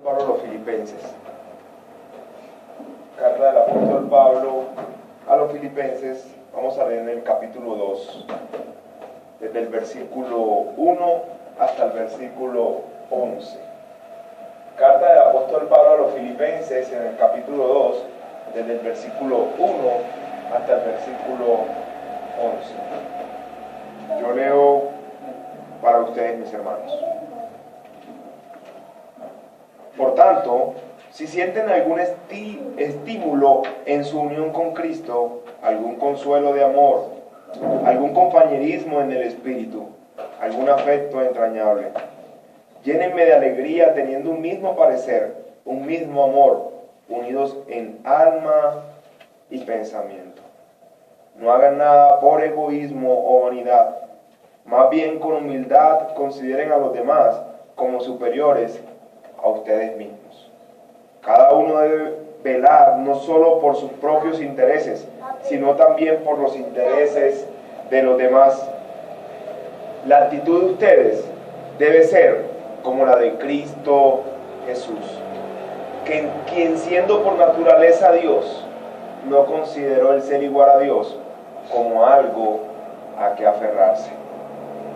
Pablo a los Filipenses. Carta del apóstol Pablo a los Filipenses. Vamos a leer en el capítulo 2, desde el versículo 1 hasta el versículo 11. Carta del apóstol Pablo a los Filipenses en el capítulo 2, desde el versículo 1 hasta el versículo 11. Yo leo para ustedes, mis hermanos. Por tanto, si sienten algún estímulo en su unión con Cristo, algún consuelo de amor, algún compañerismo en el Espíritu, algún afecto entrañable, llénenme de alegría teniendo un mismo parecer, un mismo amor, unidos en alma y pensamiento. No hagan nada por egoísmo o vanidad, más bien con humildad consideren a los demás como superiores a ustedes mismos. Cada uno debe velar no solo por sus propios intereses, sino también por los intereses de los demás. La actitud de ustedes debe ser como la de Cristo Jesús, quien siendo por naturaleza Dios, no consideró el ser igual a Dios como algo a que aferrarse.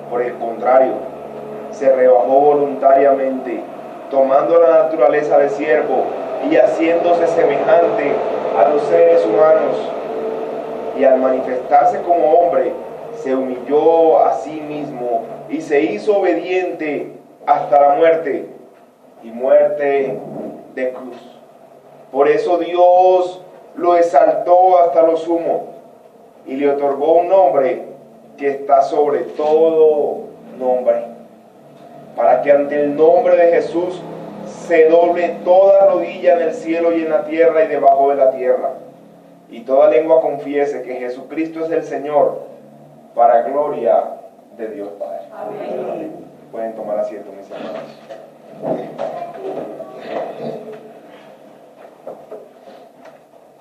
Por el contrario, se rebajó voluntariamente, tomando la naturaleza de siervo y haciéndose semejante a los seres humanos. Y al manifestarse como hombre, se humilló a sí mismo y se hizo obediente hasta la muerte, y muerte de cruz. Por eso Dios lo exaltó hasta lo sumo y le otorgó un nombre que está sobre todo nombre, para que ante el nombre de Jesús se doble toda rodilla en el cielo y en la tierra y debajo de la tierra, y toda lengua confiese que Jesucristo es el Señor, para gloria de Dios Padre. Amén. Pueden tomar asiento, mis hermanos.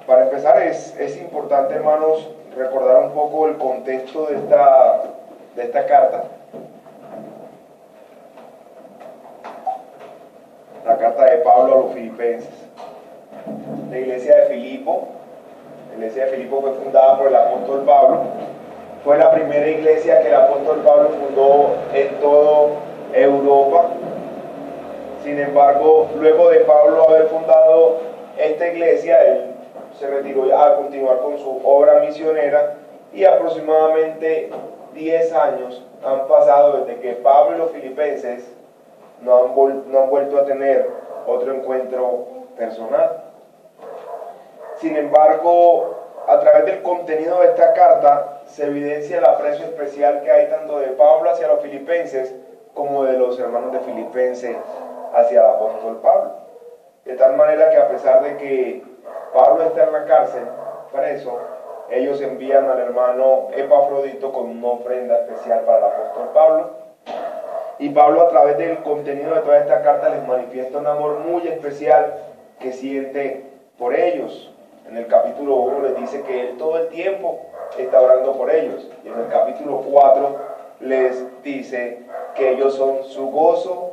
Para empezar es importante, hermanos, recordar un poco el contexto de esta carta. La carta de Pablo a los Filipenses. La iglesia de Filipo fue fundada por el apóstol Pablo. Fue la primera iglesia que el apóstol Pablo fundó en toda Europa. Sin embargo, luego de Pablo haber fundado esta iglesia, él se retiró a continuar con su obra misionera, y aproximadamente 10 años han pasado desde que Pablo y los filipenses no han vuelto a tener otro encuentro personal. Sin embargo, a través del contenido de esta carta se evidencia el aprecio especial que hay tanto de Pablo hacia los filipenses como de los hermanos de Filipenses hacia el apóstol Pablo. De tal manera que, a pesar de que Pablo está en la cárcel preso, ellos envían al hermano Epafrodito con una ofrenda especial para el apóstol Pablo. Y Pablo, a través del contenido de toda esta carta, les manifiesta un amor muy especial que siente por ellos. En el capítulo 1 les dice que él todo el tiempo está orando por ellos. Y en el capítulo 4 les dice que ellos son su gozo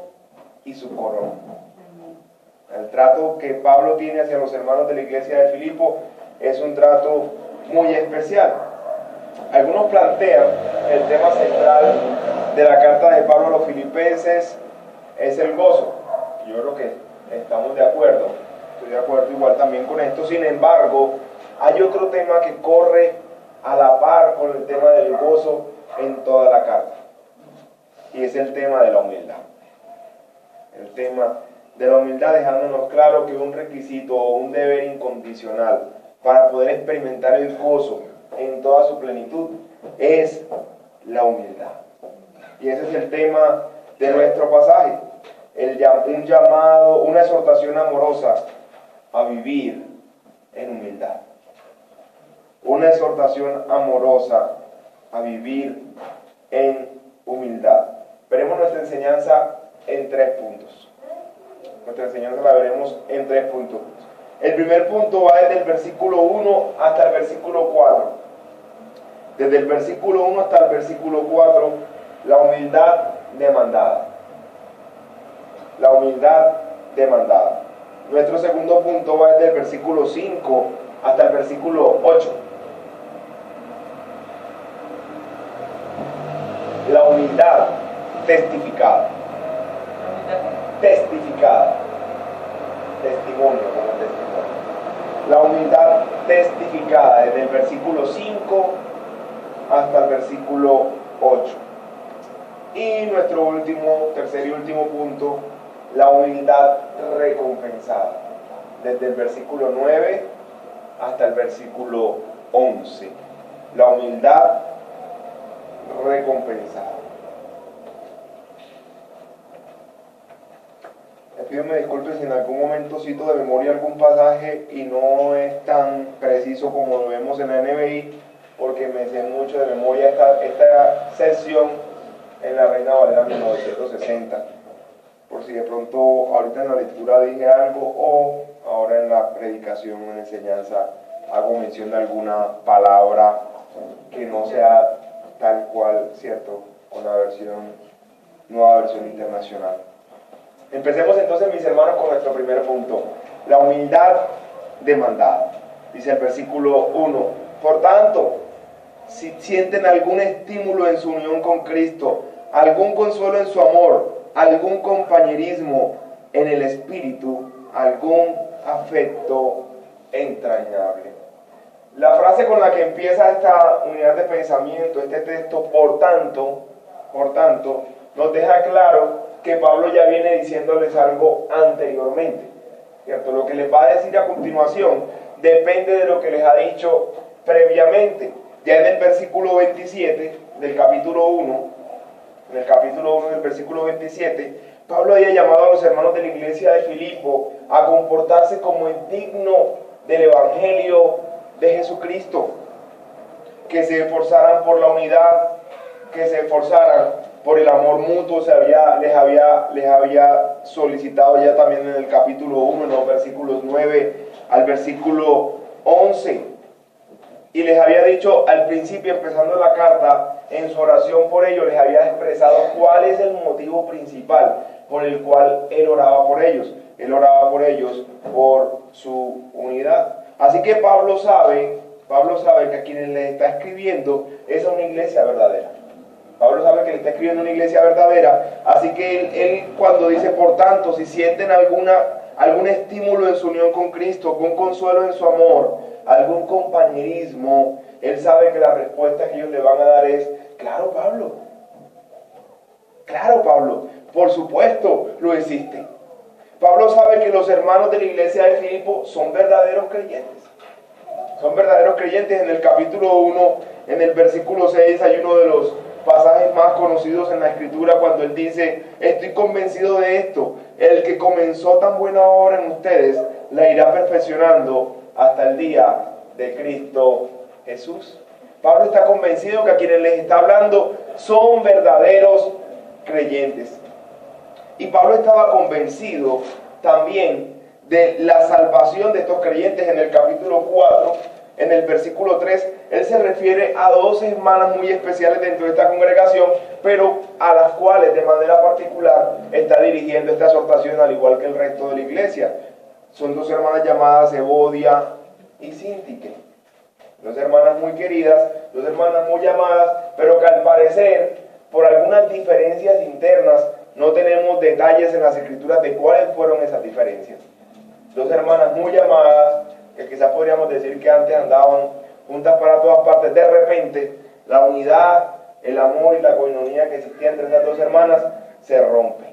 y su corona. El trato que Pablo tiene hacia los hermanos de la iglesia de Filipo es un trato muy especial. Algunos plantean el tema central de la carta de Pablo a los filipenses es el gozo. Yo creo que estamos de acuerdo. Estoy de acuerdo igual también con esto. Sin embargo, hay otro tema que corre a la par con el tema del gozo en toda la carta, y es el tema de la humildad. El tema de la humildad, dejándonos claro que un requisito o un deber incondicional para poder experimentar el gozo en toda su plenitud es la humildad. Y ese es el tema de nuestro pasaje, un llamado, una exhortación amorosa a vivir en humildad. Una exhortación amorosa a vivir en humildad. Veremos nuestra enseñanza en 3 puntos. Nuestra enseñanza la veremos en 3 puntos. El primer punto va desde el versículo 1 hasta el versículo 4. Desde el versículo 1 hasta el versículo 4, la humildad demandada. La humildad demandada. Nuestro segundo punto va desde el versículo 5 hasta el versículo 8. La humildad testificada. Testificada. Testimonio como testimonio. La humildad testificada desde el versículo 5 hasta el versículo 8. Y nuestro tercer y último punto, la humildad recompensada, desde el versículo 9 hasta el versículo 11. La humildad recompensada. Les pido me disculpen si en algún momento cito de memoria algún pasaje y no es tan preciso como lo vemos en la NBI, porque me sé mucho de memoria esta sesión en la Reina Valera 1960. Por si de pronto ahorita en la lectura dije algo o ahora en la predicación o en enseñanza hago mención de alguna palabra que no sea tal cual, ¿cierto? Con la nueva versión internacional. Empecemos entonces, mis hermanos, con nuestro primer punto, la humildad demandada. Dice el versículo 1, por tanto, si sienten algún estímulo en su unión con Cristo, algún consuelo en su amor, algún compañerismo en el espíritu, algún afecto entrañable. La frase con la que empieza esta unidad de pensamiento, este texto, por tanto, nos deja claro que Pablo ya viene diciéndoles algo anteriormente, ¿cierto? Lo que les va a decir a continuación depende de lo que les ha dicho previamente. Ya en el versículo 27 del capítulo 1, del versículo 27, Pablo había llamado a los hermanos de la iglesia de Filipo a comportarse como es digno del evangelio de Jesucristo, que se esforzaran por la unidad, que se esforzaran por el amor mutuo. Les había solicitado ya también en el capítulo 1, en los versículos 9 al versículo 11. Y les había dicho al principio, empezando la carta, en su oración por ellos, les había expresado cuál es el motivo principal por el cual él oraba por ellos. Él oraba por ellos por su unidad. Así que Pablo sabe que a quienes le está escribiendo es a una iglesia verdadera. Pablo sabe que le está escribiendo una iglesia verdadera, así que él cuando dice, por tanto, si sienten algún estímulo en su unión con Cristo, algún consuelo en su amor, algún compañerismo, él sabe que la respuesta que ellos le van a dar es, claro Pablo, por supuesto lo existe. Pablo sabe que los hermanos de la iglesia de Filipo son verdaderos creyentes. Son verdaderos creyentes. En el capítulo 1, en el versículo 6, hay uno de los pasajes más conocidos en la Escritura cuando él dice, estoy convencido de esto, el que comenzó tan buena obra en ustedes, la irá perfeccionando hasta el día de Cristo Jesús. Pablo está convencido que a quienes les está hablando son verdaderos creyentes. Y Pablo estaba convencido también de la salvación de estos creyentes. En el capítulo 4, en el versículo 3, él se refiere a dos hermanas muy especiales dentro de esta congregación, pero a las cuales de manera particular está dirigiendo esta exhortación, al igual que el resto de la iglesia. Son dos hermanas llamadas Evodia y Síntique. Dos hermanas muy queridas, dos hermanas muy amadas, pero que al parecer, por algunas diferencias internas, no tenemos detalles en las escrituras de cuáles fueron esas diferencias. Dos hermanas muy amadas, que quizás podríamos decir que antes andaban juntas para todas partes. De repente, la unidad, el amor y la coinonía que existía entre esas dos hermanas se rompe.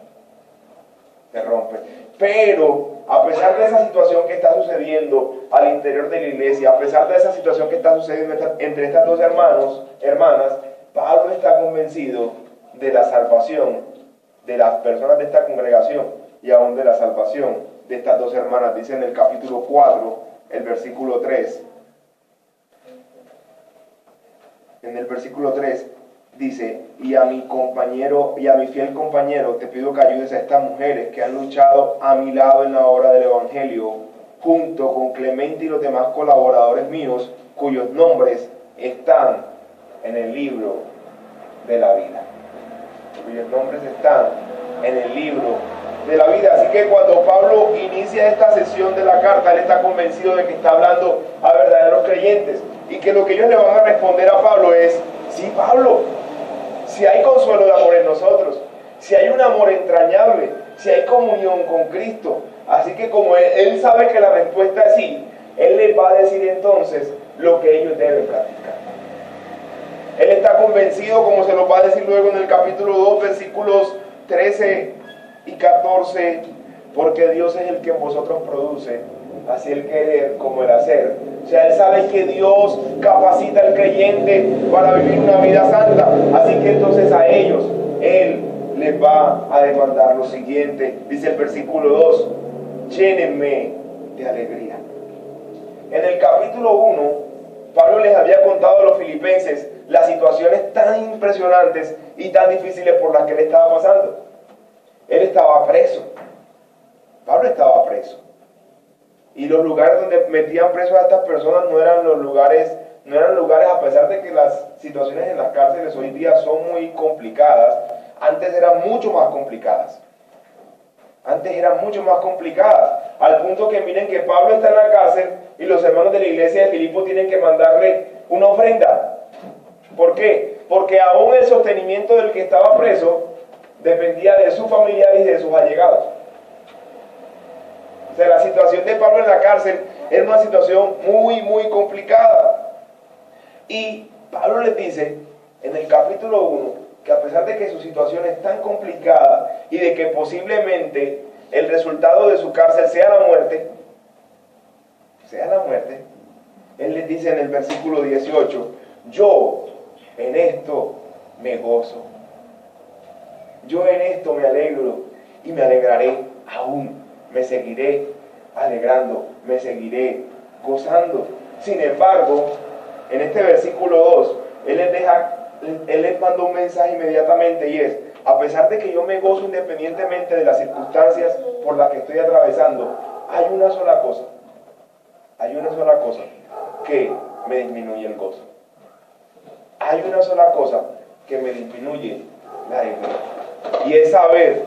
Pero, a pesar de esa situación que está sucediendo al interior de la iglesia, a pesar de esa situación que está sucediendo entre estas dos hermanas, Pablo está convencido de la salvación de las personas de esta congregación y aún de la salvación de estas dos hermanas. Dice en el capítulo 4, el versículo 3. En el versículo 3 dice, y a mi fiel compañero te pido que ayudes a estas mujeres que han luchado a mi lado en la obra del evangelio, junto con Clemente y los demás colaboradores míos, cuyos nombres están en el libro de la vida. Cuyos nombres están en el libro de la vida. Así que cuando Pablo inicia esta sesión de la carta, él está convencido de que está hablando a verdaderos creyentes y que lo que ellos le van a responder a Pablo es: sí, Pablo, si hay consuelo de amor en nosotros, si hay un amor entrañable, si hay comunión con Cristo. Así que como él sabe que la respuesta es sí, él les va a decir entonces lo que ellos deben practicar. Él está convencido, como se lo va a decir luego en el capítulo 2, versículos 13 y 14, porque Dios es el que en vosotros produce, así el querer como el hacer. O sea, él sabe que Dios capacita al creyente para vivir una vida santa. Así que entonces a ellos, él les va a demandar lo siguiente. Dice el versículo 2, llénenme de alegría. En el capítulo 1, Pablo les había contado a los filipenses las situaciones tan impresionantes y tan difíciles por las que él estaba pasando. Él estaba preso. Pablo estaba preso. Y los lugares donde metían presos a estas personas no eran lugares a pesar de que las situaciones en las cárceles hoy día son muy complicadas, antes eran mucho más complicadas. Al punto que miren que Pablo está en la cárcel y los hermanos de la iglesia de Filipo tienen que mandarle una ofrenda. ¿Por qué? Porque aún el sostenimiento del que estaba preso dependía de sus familiares y de sus allegados. O sea, la situación de Pablo en la cárcel era una situación muy, muy complicada. Y Pablo les dice en el capítulo 1 que a pesar de que su situación es tan complicada y de que posiblemente el resultado de su cárcel sea la muerte, él les dice en el versículo 18, yo en esto me gozo. Yo en esto me alegro y me alegraré aún. Me seguiré alegrando, me seguiré gozando. Sin embargo, en este versículo 2, Él les manda un mensaje inmediatamente y es: a pesar de que yo me gozo independientemente de las circunstancias por las que estoy atravesando, hay una sola cosa que me disminuye el gozo. Hay una sola cosa que me disminuye la alegría. Y es saber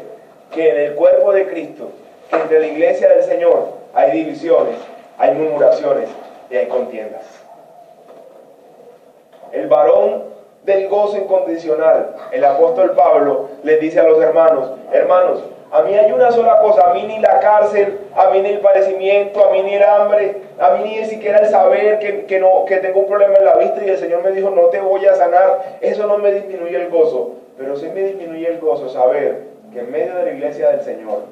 que en el cuerpo de Cristo, que entre la iglesia del Señor hay divisiones, hay murmuraciones y hay contiendas. El varón del gozo incondicional, el apóstol Pablo, les dice a los hermanos: hermanos, a mí hay una sola cosa, a mí ni la cárcel, a mí ni el padecimiento, a mí ni el hambre, a mí ni siquiera el saber que tengo un problema en la vista y el Señor me dijo no te voy a sanar, eso no me disminuye el gozo, pero sí me disminuye el gozo saber que en medio de la iglesia del Señor,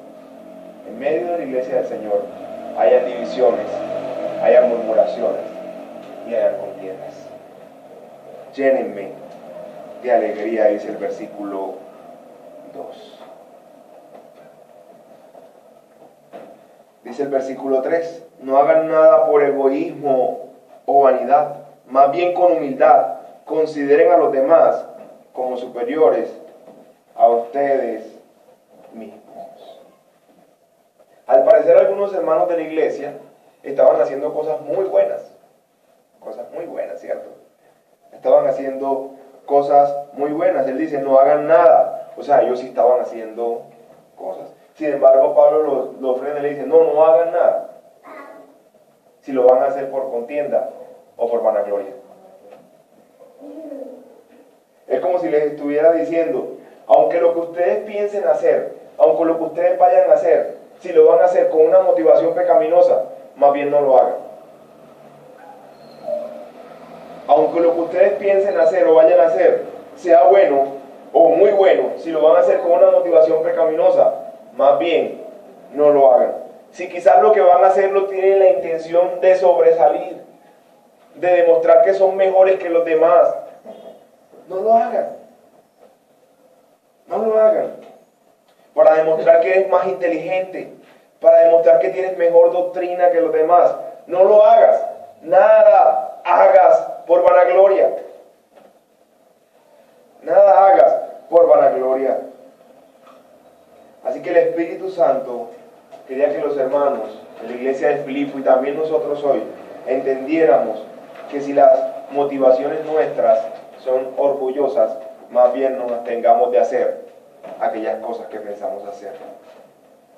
haya divisiones, haya murmuraciones y haya contiendas. Llénenme de alegría, dice el versículo 2. Dice el versículo 3, no hagan nada por egoísmo o vanidad, más bien con humildad, consideren a los demás como superiores a ustedes mismos. Al parecer algunos hermanos de la iglesia estaban haciendo cosas muy buenas, ¿cierto? Estaban haciendo cosas muy buenas. Él dice, no hagan nada. O sea, ellos sí estaban haciendo cosas. Sin embargo, Pablo lo frena y le dice, no hagan nada. Si lo van a hacer por contienda o por vanagloria. Es como si les estuviera diciendo, aunque lo que ustedes piensen hacer, aunque lo que ustedes vayan a hacer, si lo van a hacer con una motivación pecaminosa, más bien no lo hagan. Aunque lo que ustedes piensen hacer o vayan a hacer sea bueno o muy bueno, si lo van a hacer con una motivación pecaminosa, más bien no lo hagan. Si quizás lo que van a hacer lo tienen la intención de sobresalir, de demostrar que son mejores que los demás, no lo hagan. No lo hagan. Para demostrar que eres más inteligente, para demostrar que tienes mejor doctrina que los demás, no lo hagas. Nada hagas por vanagloria. Nada hagas por vanagloria. Así que el Espíritu Santo quería que los hermanos de la iglesia de Filipo y también nosotros hoy entendiéramos que si las motivaciones nuestras son orgullosas, más bien nos abstengamos de hacer aquellas cosas que pensamos hacer.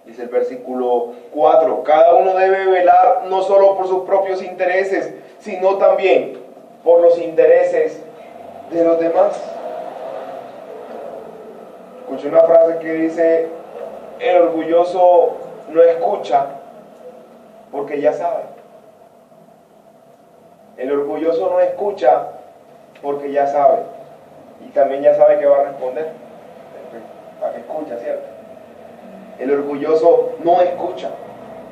Dice el versículo 4, cada uno debe velar no solo por sus propios intereses, sino también por los intereses de los demás. Escuché una frase que dice, el orgulloso no escucha porque ya sabe. El orgulloso no escucha porque ya sabe. Y también ya sabe que va a responder. Para que escucha, ¿cierto? El orgulloso no escucha.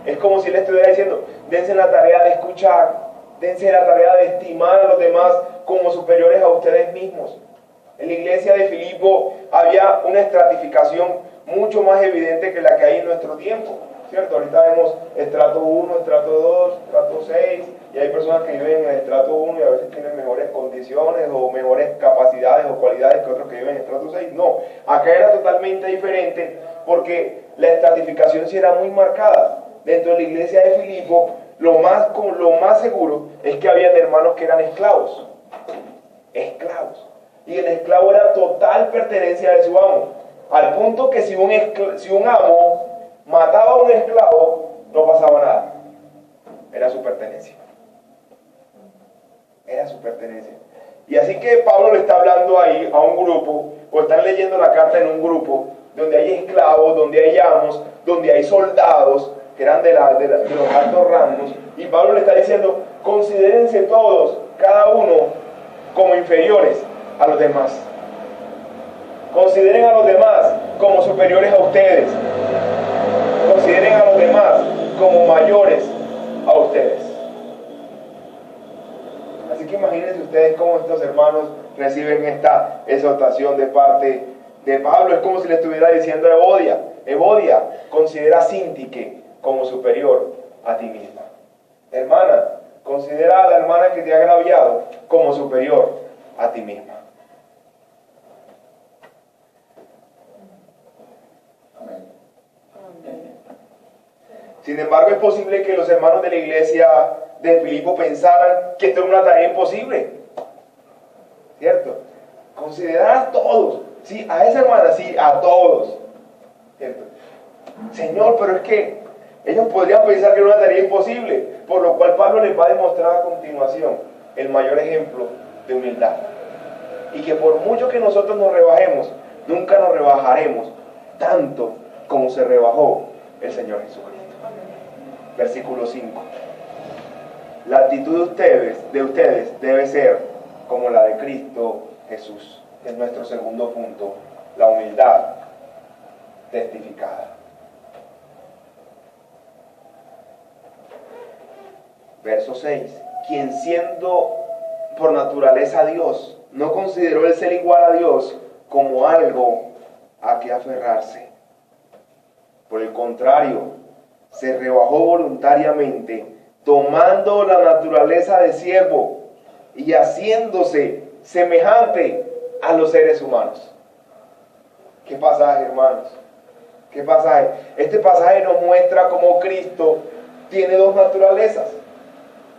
Es como si le estuviera diciendo, dense la tarea de escuchar, dense la tarea de estimar a los demás como superiores a ustedes mismos. En la iglesia de Filipo había una estratificación mucho más evidente que la que hay en nuestro tiempo, ¿cierto? Ahorita vemos estrato 1, estrato 2, estrato 6, y hay personas que viven en el estrato 1 y a veces tienen mejores condiciones o mejores capacidades o cualidades que otros que viven en el estrato 6. No, acá era totalmente diferente porque la estratificación sí era muy marcada. Dentro de la iglesia de Filipo, lo más seguro es que habían hermanos que eran esclavos. Esclavos. Y el esclavo era total pertenencia de su amo. Al punto que si un amo mataba a un esclavo, no pasaba nada. Era su pertenencia. Era su pertenencia. Y así que Pablo le está hablando ahí a un grupo, o están leyendo la carta en un grupo, donde hay esclavos, donde hay amos, donde hay soldados, que eran de los altos rangos. Y Pablo le está diciendo, considérense todos, cada uno, como inferiores a los demás. Consideren a los demás como superiores a ustedes. Consideren a los demás como mayores a ustedes. Así que imagínense ustedes cómo estos hermanos reciben esta exhortación de parte de Pablo. Es como si le estuviera diciendo a Evodia, considera a Sintique como superior a ti misma. Hermana, considera a la hermana que te ha agraviado como superior a ti misma. Sin embargo, es posible que los hermanos de la iglesia de Filipo pensaran que esto era una tarea imposible, ¿cierto? Considerar a todos, sí, a esa hermana, sí, a todos, ¿cierto? Señor, pero es que ellos podrían pensar que era una tarea imposible, por lo cual Pablo les va a demostrar a continuación el mayor ejemplo de humildad. Y que por mucho que nosotros nos rebajemos, nunca nos rebajaremos tanto como se rebajó el Señor Jesucristo. Versículo 5. La actitud de ustedes debe ser como la de Cristo Jesús. Es nuestro segundo punto, la humildad testificada. Verso 6. Quien siendo por naturaleza Dios, no consideró el ser igual a Dios como algo a que aferrarse. Por el contrario, se rebajó voluntariamente, tomando la naturaleza de siervo y haciéndose semejante a los seres humanos. ¿Qué pasaje, hermanos? ¿Qué pasaje? Este pasaje nos muestra cómo Cristo tiene dos naturalezas.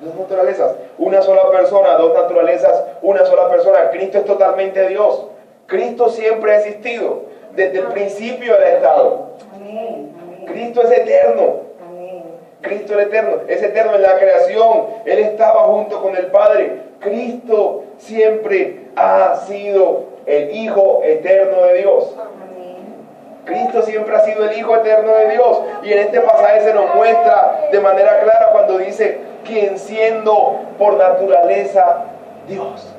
Dos naturalezas. Una sola persona, dos naturalezas, una sola persona. Cristo es totalmente Dios. Cristo siempre ha existido. Desde el principio del estado. Amén. Cristo es eterno. Cristo es eterno, es eterno en la creación. Él estaba junto con el Padre. Cristo siempre ha sido el Hijo eterno de Dios. Cristo siempre ha sido el Hijo eterno de Dios. Y en este pasaje se nos muestra de manera clara cuando dice, quien siendo por naturaleza Dios.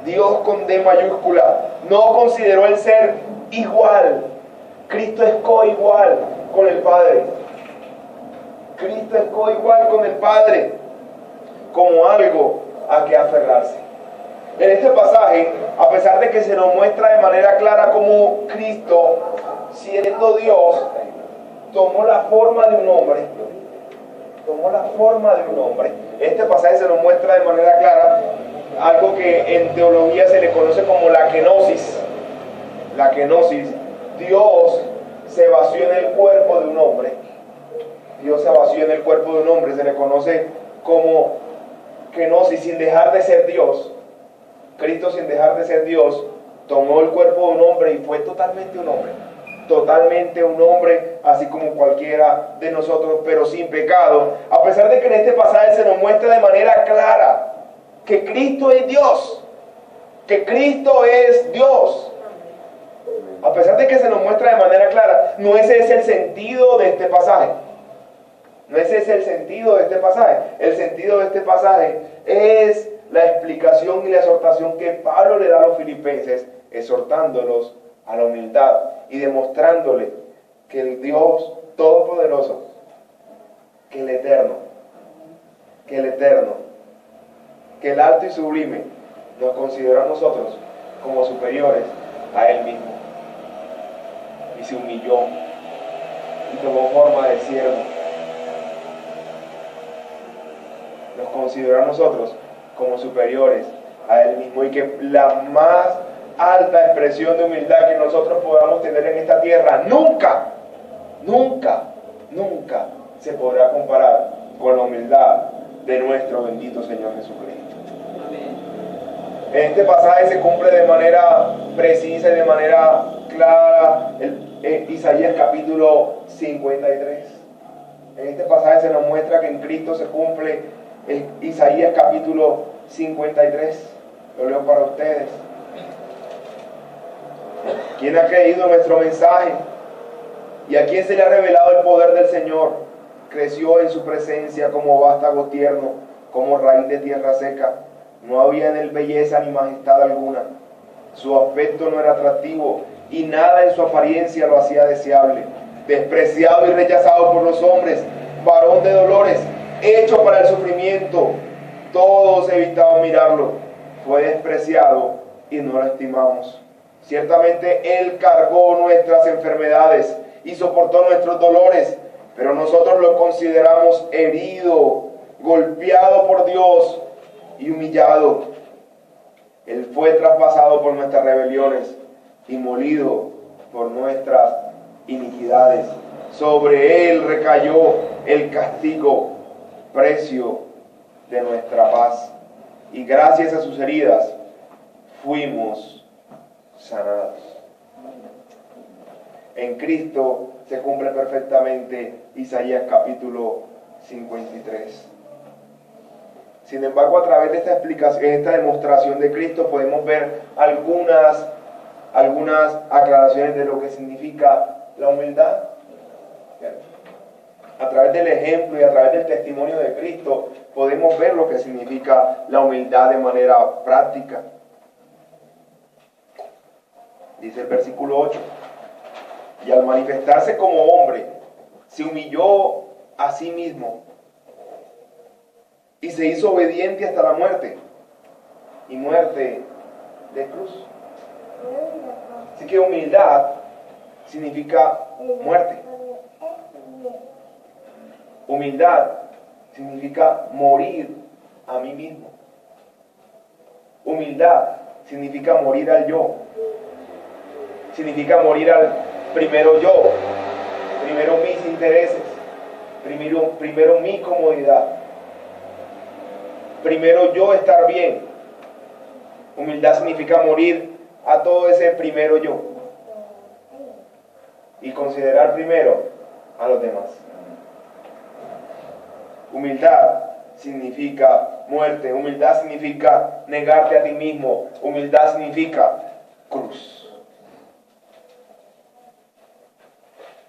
Dios con D mayúscula. No consideró el ser igual. Cristo es coigual con el Padre. Cristo es coigual con el Padre, como algo a que aferrarse. En este pasaje, a pesar de que se nos muestra de manera clara cómo Cristo, siendo Dios, tomó la forma de un hombre, este pasaje se nos muestra de manera clara algo que en teología se le conoce como la kenosis. La kenosis. Dios se vació en el cuerpo de un hombre. Dios se vació en el cuerpo de un hombre, se le conoce como kenosis, sin dejar de ser Dios. Cristo, sin dejar de ser Dios, tomó el cuerpo de un hombre y fue totalmente un hombre. totalmente un hombre, así como cualquiera de nosotros, pero sin pecado. A pesar de que en este pasaje se nos muestra de manera clara que Cristo es Dios, que Cristo es Dios. A pesar de que se nos muestra de manera clara, no ese es el sentido de este pasaje. No ese es el sentido de este pasaje. El sentido de este pasaje es la explicación y la exhortación que Pablo le da a los filipenses, exhortándolos a la humildad y demostrándole que el Dios Todopoderoso, que el Eterno, que el Alto y Sublime, nos considera a nosotros como superiores a Él mismo. Y se humilló y tomó forma de siervo. Nos considera a nosotros como superiores a Él mismo, y que la más alta expresión de humildad que nosotros podamos tener en esta tierra nunca se podrá comparar con la humildad de nuestro bendito Señor Jesucristo. En este pasaje se cumple de manera precisa y de manera clara Isaías capítulo 53. En este pasaje se nos muestra que en Cristo se cumple Isaías capítulo 53. Lo leo para ustedes. ¿Quién ha creído nuestro mensaje? ¿Y a quién se le ha revelado el poder del Señor? Creció en su presencia como vástago tierno, como raíz de tierra seca. No había en él belleza ni majestad alguna. Su aspecto no era atractivo y nada en su apariencia lo hacía deseable. Despreciado y rechazado por los hombres, varón de dolores, hecho para el sufrimiento. Todos evitaban mirarlo. Fue despreciado y no lo estimamos. Ciertamente Él cargó nuestras enfermedades y soportó nuestros dolores, pero nosotros lo consideramos herido, golpeado por Dios y humillado. Él fue traspasado por nuestras rebeliones y molido por nuestras iniquidades. Sobre Él recayó el castigo, precio de nuestra paz, y gracias a sus heridas fuimos sanados. En Cristo se cumple perfectamente Isaías capítulo 53. Sin embargo, a través de esta explicación, esta demostración de Cristo, podemos ver algunas aclaraciones de lo que significa la humildad. A través del ejemplo y a través del testimonio de Cristo podemos ver lo que significa la humildad de manera práctica. Dice el versículo 8: y al manifestarse como hombre, se humilló a sí mismo y se hizo obediente hasta la muerte, y muerte de cruz. Así que humildad significa muerte. Humildad significa morir a mí mismo. Humildad significa morir al yo. Significa morir al primero yo, primero mis intereses, primero mi comodidad, primero yo estar bien. Humildad significa morir a todo ese primero yo y considerar primero a los demás. Humildad significa muerte. Humildad significa negarte a ti mismo. Humildad significa cruz.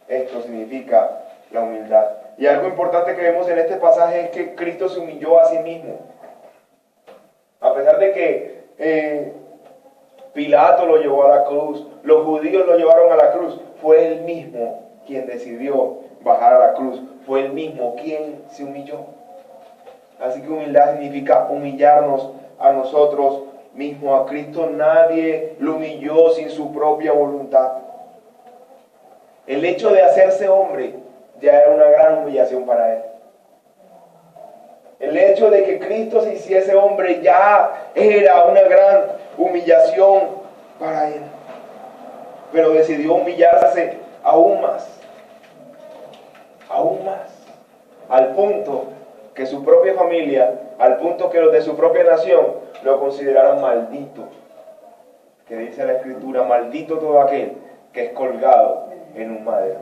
Esto significa la humildad. Y algo importante que vemos en este pasaje es que Cristo se humilló a sí mismo. A pesar de que Pilato lo llevó a la cruz, los judíos lo llevaron a la cruz, fue él mismo quien decidió bajar a la cruz. Fue él mismo quien se humilló. Así que humildad significa humillarnos a nosotros mismos. A Cristo nadie lo humilló sin su propia voluntad. El hecho de hacerse hombre ya era una gran humillación para él. El hecho de que Cristo se hiciese hombre ya era una gran humillación para él. Pero decidió humillarse aún más. Aún más. Al punto que su propia familia, al punto que los de su propia nación lo consideraran maldito. Que dice la Escritura: maldito todo aquel que es colgado en un madero.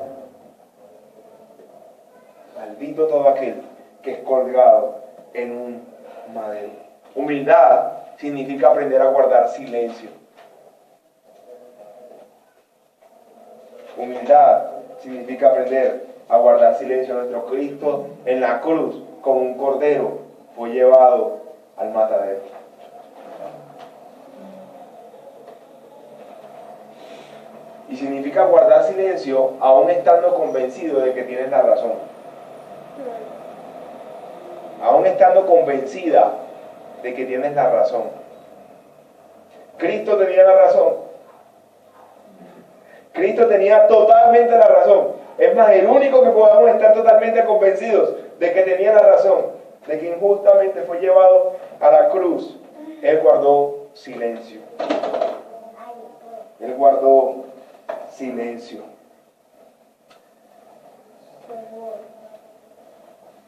Maldito todo aquel que es colgado en un madero. Humildad significa aprender a guardar silencio. Humildad significa aprender a guardar silencio. Nuestro Cristo en la cruz, como un cordero, fue llevado al matadero. Y significa guardar silencio aún estando convencido de que tienes la razón. Aún estando convencida de que tienes la razón. Cristo tenía la razón. Cristo tenía totalmente la razón. Es más, el único que podamos estar totalmente convencidos de que tenía la razón, de que injustamente fue llevado a la cruz, Él guardó silencio. Él guardó silencio.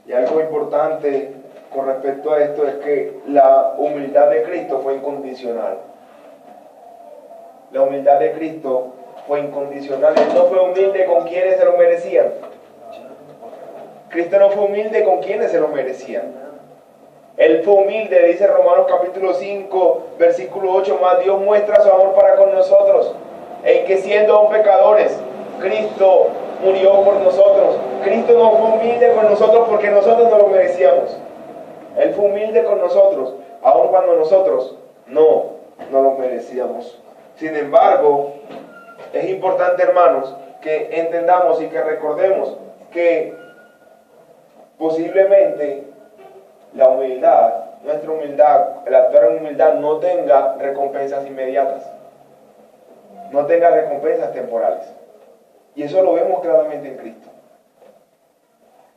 Y algo importante con respecto a esto es que la humildad de Cristo fue incondicional. La humildad de Cristo fue incondicional. Él no fue humilde con quienes se lo merecían. Cristo no fue humilde con quienes se lo merecían. Él fue humilde, dice Romanos capítulo 5, versículo 8, más Dios muestra su amor para con nosotros, en que siendo aún pecadores, Cristo murió por nosotros. Cristo no fue humilde con nosotros porque nosotros no lo merecíamos. Él fue humilde con nosotros, aun cuando nosotros no lo merecíamos. Sin embargo, es importante, hermanos, que entendamos y que recordemos que posiblemente la humildad, nuestra humildad, el actuar en humildad no tenga recompensas inmediatas, no tenga recompensas temporales. Y eso lo vemos claramente en Cristo.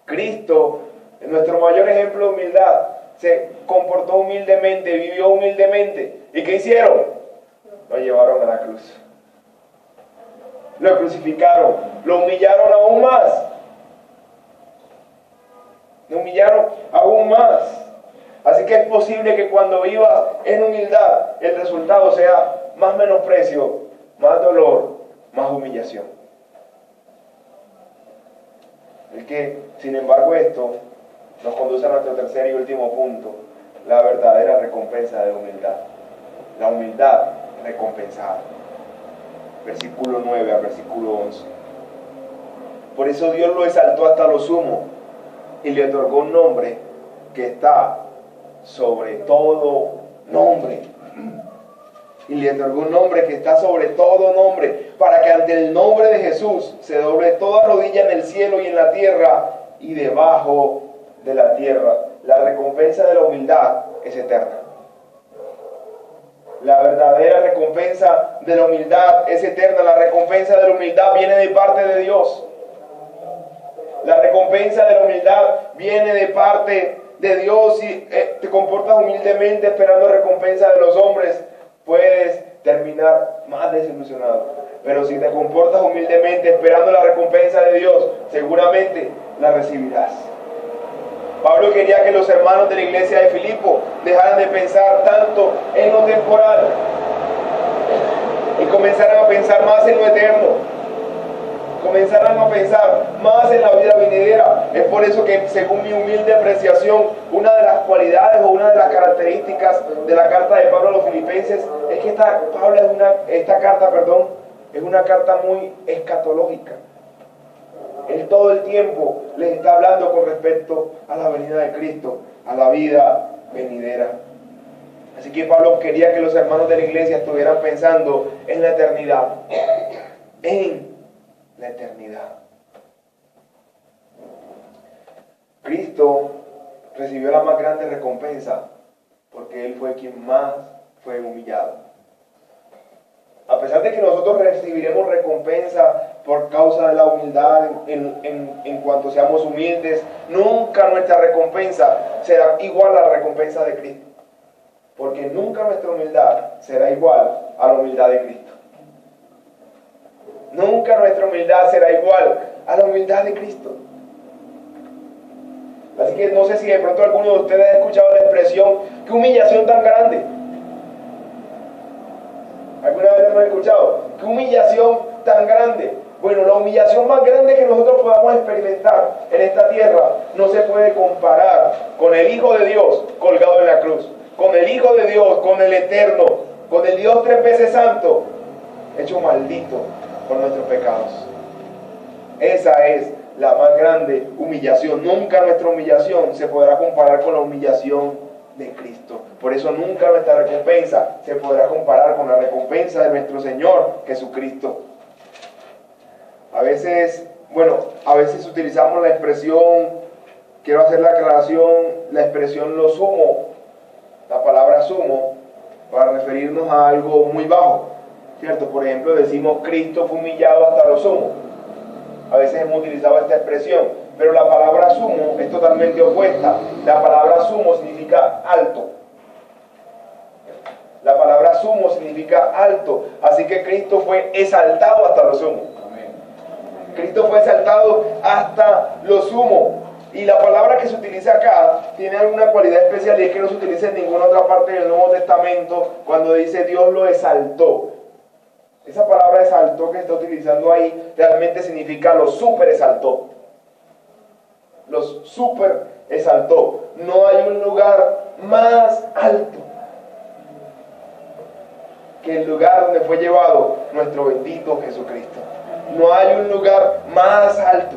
Cristo, nuestro mayor ejemplo de humildad, se comportó humildemente, vivió humildemente. ¿Y qué hicieron? Lo llevaron a la cruz. Lo crucificaron, lo humillaron aún más. Lo humillaron aún más. Así que es posible que cuando vivas en humildad, el resultado sea más menosprecio, más dolor, más humillación. Es que, sin embargo, esto nos conduce a nuestro tercer y último punto, la verdadera recompensa de la humildad. La humildad recompensada. Versículo 9 al versículo 11. Por eso Dios lo exaltó hasta lo sumo y le otorgó un nombre que está sobre todo nombre. Y le otorgó un nombre que está sobre todo nombre, para que ante el nombre de Jesús se doble toda rodilla en el cielo y en la tierra y debajo de la tierra. La recompensa de la humildad es eterna. La verdadera recompensa de la humildad es eterna. La recompensa de la humildad viene de parte de Dios. La recompensa de la humildad viene de parte de Dios. Si te comportas humildemente esperando recompensa de los hombres, puedes terminar más desilusionado. Pero si te comportas humildemente esperando la recompensa de Dios, seguramente la recibirás. Pablo quería que los hermanos de la iglesia de Filipo dejaran de pensar tanto en lo temporal y comenzaran a pensar más en lo eterno, comenzaran a pensar más en la vida venidera. Es por eso que, según mi humilde apreciación, una de las cualidades o una de las características de la carta de Pablo a los filipenses es que esta carta es una carta muy escatológica. Él todo el tiempo les está hablando con respecto a la venida de Cristo, a la vida venidera. Así que Pablo quería que los hermanos de la iglesia estuvieran pensando en la eternidad. En la eternidad. Cristo recibió la más grande recompensa porque Él fue quien más fue humillado. A pesar de que nosotros recibiremos recompensa por causa de la humildad en cuanto seamos humildes, nunca nuestra recompensa será igual a la recompensa de Cristo. Porque nunca nuestra humildad será igual a la humildad de Cristo. Nunca nuestra humildad será igual a la humildad de Cristo. Así que no sé si de pronto alguno de ustedes ha escuchado la expresión, ¡qué humillación tan grande! ¿Alguna vez lo hemos escuchado? ¡Qué humillación tan grande! Bueno, la humillación más grande que nosotros podamos experimentar en esta tierra no se puede comparar con el Hijo de Dios colgado en la cruz, con el Hijo de Dios, con el Eterno, con el Dios tres veces santo, hecho maldito por nuestros pecados. Esa es la más grande humillación. Nunca nuestra humillación se podrá comparar con la humillación de Cristo. Por eso nunca nuestra recompensa se podrá comparar con la recompensa de nuestro Señor Jesucristo. A veces utilizamos la expresión, quiero hacer la aclaración, la expresión lo sumo, la palabra sumo, para referirnos a algo muy bajo, ¿cierto? Por ejemplo, decimos Cristo fue humillado hasta lo sumo. A veces hemos utilizado esta expresión, pero la palabra sumo es totalmente opuesta. La palabra sumo significa alto. La palabra sumo significa alto. Así que Cristo fue exaltado hasta lo sumo. Cristo fue exaltado hasta lo sumo. Y la palabra que se utiliza acá tiene alguna cualidad especial, y es que no se utiliza en ninguna otra parte del Nuevo Testamento cuando dice Dios lo exaltó. Esa palabra exaltó que está utilizando ahí realmente significa lo super exaltó. Los super exaltó. No hay un lugar más alto que el lugar donde fue llevado nuestro bendito Jesucristo. No hay un lugar más alto.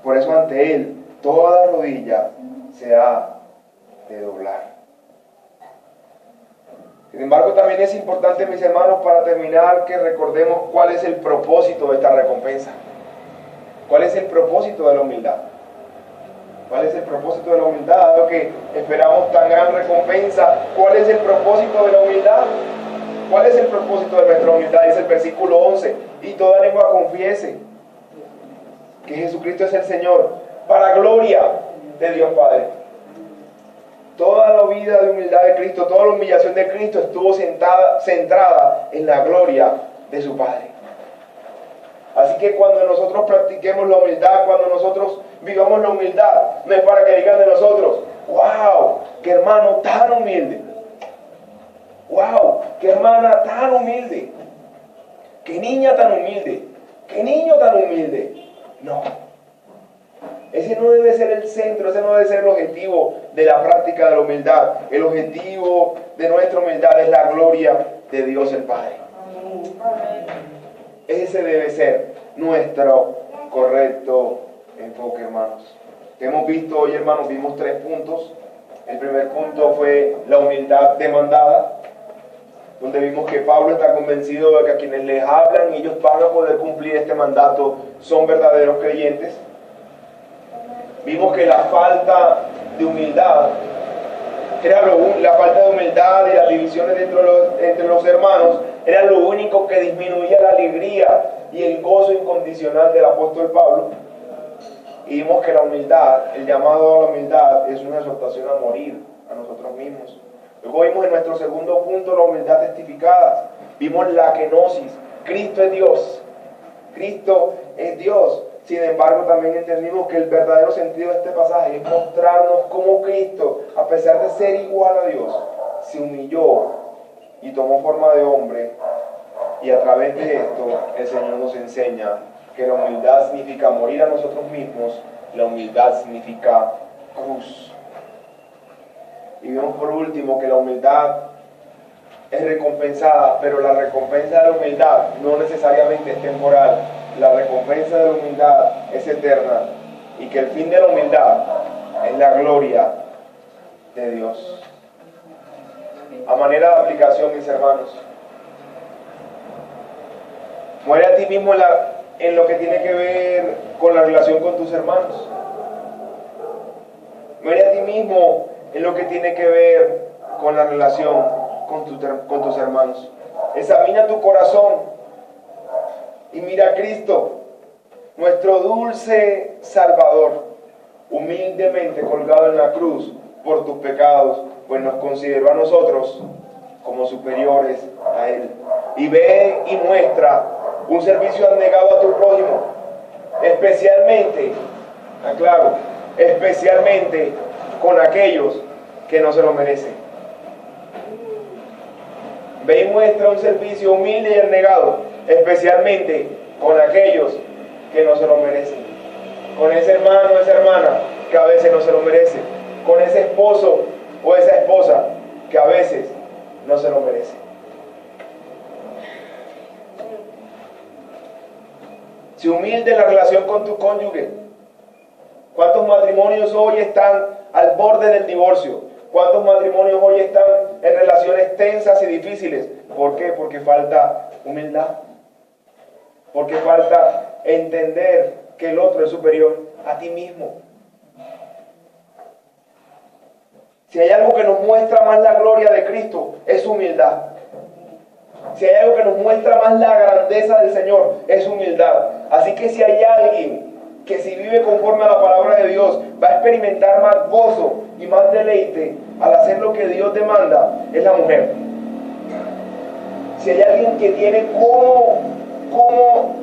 Por eso ante Él toda rodilla se ha de doblar. Sin embargo, también es importante, mis hermanos, para terminar, que recordemos cuál es el propósito de esta recompensa. ¿Cuál es el propósito de la humildad? ¿Cuál es el propósito de la humildad? Dado que esperamos tan gran recompensa, ¿cuál es el propósito de la humildad? ¿Cuál es el propósito de nuestra humildad? Dice el versículo 11: y toda lengua confiese que Jesucristo es el Señor, para gloria de Dios Padre. Toda la vida de humildad de Cristo, toda la humillación de Cristo estuvo centrada en la gloria de su Padre. Así que cuando nosotros practiquemos la humildad, cuando nosotros vivamos la humildad, no es para que digan de nosotros: ¡wow! ¡Qué hermano tan humilde! ¡Wow! ¡Qué hermana tan humilde! ¡Qué niña tan humilde! ¡Qué niño tan humilde! No. Ese no debe ser el centro, ese no debe ser el objetivo de la práctica de la humildad. El objetivo de nuestra humildad es la gloria de Dios el Padre. Ese debe ser nuestro correcto enfoque, hermanos. Hemos visto hoy, hermanos, vimos 3 puntos. El primer punto fue la humildad demandada, donde vimos que Pablo está convencido de que a quienes les hablan y ellos van a poder cumplir este mandato son verdaderos creyentes. Vimos que la falta de humildad la falta de humildad y las divisiones entre los hermanos era lo único que disminuía la alegría y el gozo incondicional del apóstol Pablo. Y vimos que la humildad, el llamado a la humildad, es una exhortación a morir a nosotros mismos. Luego vimos en nuestro segundo punto la humildad testificada. Vimos la kenosis. Cristo es Dios. Cristo es Dios. Sin embargo, también entendimos que el verdadero sentido de este pasaje es mostrarnos cómo Cristo, a pesar de ser igual a Dios, se humilló y tomó forma de hombre. Y a través de esto, el Señor nos enseña que la humildad significa morir a nosotros mismos, la humildad significa cruz. Y vemos por último que la humildad es recompensada, pero la recompensa de la humildad no necesariamente es temporal. La recompensa de la humildad es eterna, y que el fin de la humildad es la gloria de Dios. A manera de aplicación, mis hermanos, muere a ti mismo en lo que tiene que ver con la relación con tus hermanos. Muere a ti mismo en lo que tiene que ver con la relación con tus hermanos. Examina tu corazón y mira a Cristo, nuestro dulce Salvador, humildemente colgado en la cruz por tus pecados, pues nos consideró a nosotros como superiores a Él. Y ve y muestra un servicio abnegado a tu prójimo, especialmente, aclaro, especialmente con aquellos que no se lo merecen. Ve y muestra un servicio humilde y abnegado especialmente con aquellos que no se lo merecen, con ese hermano o esa hermana que a veces no se lo merece, con ese esposo o esa esposa que a veces no se lo merece. Si humilde la relación con tu cónyuge. ¿Cuántos matrimonios hoy están al borde del divorcio? ¿Cuántos matrimonios hoy están en relaciones tensas y difíciles? ¿Por qué? Porque falta humildad. Porque falta entender que el otro es superior a ti mismo. Si hay algo que nos muestra más la gloria de Cristo, es su humildad. Si hay algo que nos muestra más la grandeza del Señor, es humildad. Así que si hay alguien que si vive conforme a la palabra de Dios, va a experimentar más gozo y más deleite al hacer lo que Dios demanda, es la mujer. Si hay alguien que tiene cómo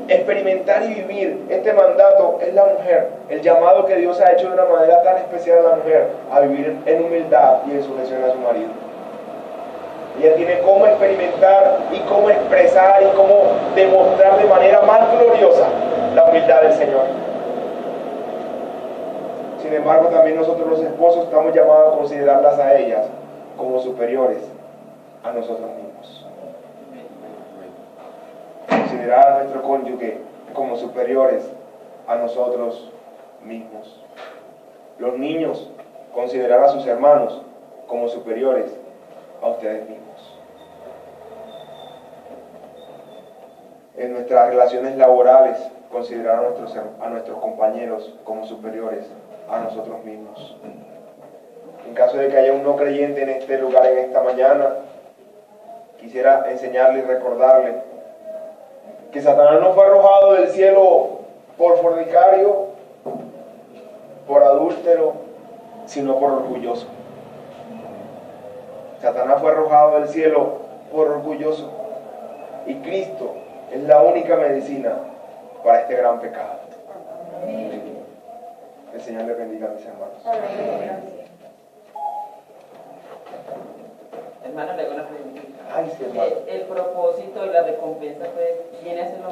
experimentar y vivir este mandato, es la mujer. El llamado que Dios ha hecho de una manera tan especial a la mujer, a vivir en humildad y en sujeción a su marido. Ella tiene cómo experimentar y cómo expresar y cómo demostrar de manera más gloriosa la humildad del Señor. Sin embargo, también nosotros los esposos estamos llamados a considerarlas a ellas como superiores a nosotros mismos. Considerar a nuestro cónyuge como superiores a nosotros mismos. Los niños, considerar a sus hermanos como superiores a ustedes mismos. En nuestras relaciones laborales, considerar a nuestros compañeros como superiores a nosotros mismos. En caso de que haya un no creyente en este lugar en esta mañana, quisiera enseñarle y recordarle que Satanás no fue arrojado del cielo por fornicario, por adúltero, sino por orgulloso. Satanás fue arrojado del cielo por orgulloso. Y Cristo es la única medicina para este gran pecado. El Señor le bendiga a mis hermanos. Hermano, le hago una pregunta. Ay, sí, hermano. El propósito y la recompensa, pues, viene a ser lo mismo.